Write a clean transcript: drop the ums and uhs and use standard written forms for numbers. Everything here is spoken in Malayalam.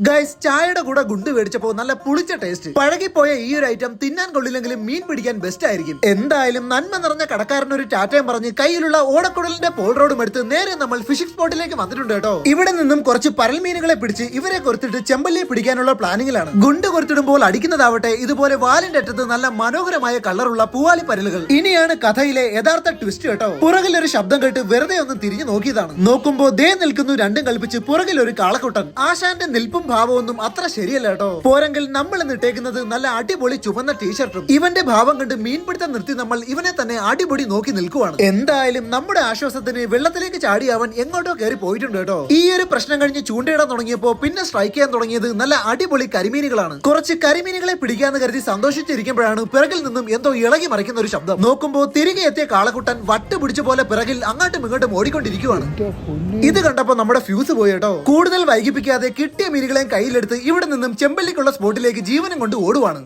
ഗൈസ്, ചായയുടെ കൂടെ ഗുണ്ട് മേടിച്ചപ്പോ നല്ല പുളിച്ച ടേസ്റ്റ്. പഴകിപ്പോയ ഈ ഒരു ഐറ്റം തിന്നാൻ കൊള്ളില്ലെങ്കിലും മീൻ പിടിക്കാൻ ബെസ്റ്റ് ആയിരിക്കും. എന്തായാലും നന്മ നിറഞ്ഞ കടക്കാരനൊരു ടാറ്റയും പറഞ്ഞ് കയ്യിലുള്ള ഓടക്കുടലിന്റെ പോൾ റോഡും എടുത്ത് നേരെ നമ്മൾ ഫിഷിംഗ് സ്പോട്ടിലേക്ക് വന്നിട്ടുണ്ട് കേട്ടോ. ഇവിടെ നിന്നും കുറച്ച് പരൽ മീനുകളെ പിടിച്ച് ഇവരെ കൊരുത്തിട്ട് ചെമ്പല്ലിയെ പിടിക്കാനുള്ള പ്ലാനിങ്ങിലാണ്. ഗുണ്ട് കൊരുത്തിടുമ്പോൾ അടിക്കുന്നതാവട്ടെ ഇതുപോലെ വാലിന്റെ അറ്റത്ത് നല്ല മനോഹരമായ കളറുള്ള പൂവാലി പരലുകൾ. ഇനിയാണ് കഥയിലെ യഥാർത്ഥ ട്വിസ്റ്റ് കേട്ടോ. പുറകിൽ ഒരു ശബ്ദം കേട്ട് വെറുതെ ഒന്ന് തിരിഞ്ഞു നോക്കിയതാണ്. നോക്കുമ്പോ ദേ നിൽക്കുന്നു രണ്ടും കൽപ്പിച്ച് പുറകിൽ ഒരു കാളക്കുട്ടൻ. ആശാന്റെ നിൽപ്പും ഭാവമൊന്നും അത്ര ശരിയല്ല കേട്ടോ. പോരെങ്കിൽ നമ്മൾ ഇട്ടേക്കുന്നത് നല്ല അടിപൊളി ചുവന്ന ടീഷർട്ടും. ഇവന്റെ ഭാവം കണ്ട് മീൻപിടുത്തം നിർത്തി നമ്മൾ ഇവനെ തന്നെ അടിപൊളി നോക്കി നിൽക്കുവാണ്. എന്തായാലും നമ്മുടെ ആശ്വാസത്തിന് വെള്ളത്തിലേക്ക് ചാടി അവൻ എങ്ങോട്ടോ കയറി പോയിട്ടുണ്ട് കേട്ടോ. ഈ ഒരു പ്രശ്നം കഴിഞ്ഞ് ചൂണ്ടയിടാൻ തുടങ്ങിയപ്പോ പിന്നെ സ്ട്രൈക്ക് ചെയ്യാൻ തുടങ്ങിയത് നല്ല അടിപൊളി കരിമീനുകളാണ്. കുറച്ച് കരിമീനുകളെ പിടിക്കാന്ന് കരുതി സന്തോഷിച്ചിരിക്കുമ്പോഴാണ് പിറകിൽ നിന്നും എന്തോ ഇളകി മറിക്കുന്ന ഒരു ശബ്ദം. നോക്കുമ്പോ തിരികെ എത്തിയ കാളക്കുട്ടൻ വട്ട് പിടിച്ച പോലെ പിറകിൽ അങ്ങോട്ടും ഇങ്ങോട്ടും ഓടിക്കൊണ്ടിരിക്കുവാണ്. ഇത് കണ്ടപ്പോ നമ്മുടെ ഫ്യൂസ് പോയി കേട്ടോ. കൂടുതൽ വൈകിപ്പിക്കാതെ കിട്ടിയ മീനുകളെ കയ്യിലെടുത്ത് ഇവിടെ നിന്നും ചെമ്പല്ലിക്കുള്ള സ്പോട്ടിലേക്ക് ജീവനം കൊണ്ട് ഓടുവാണ്.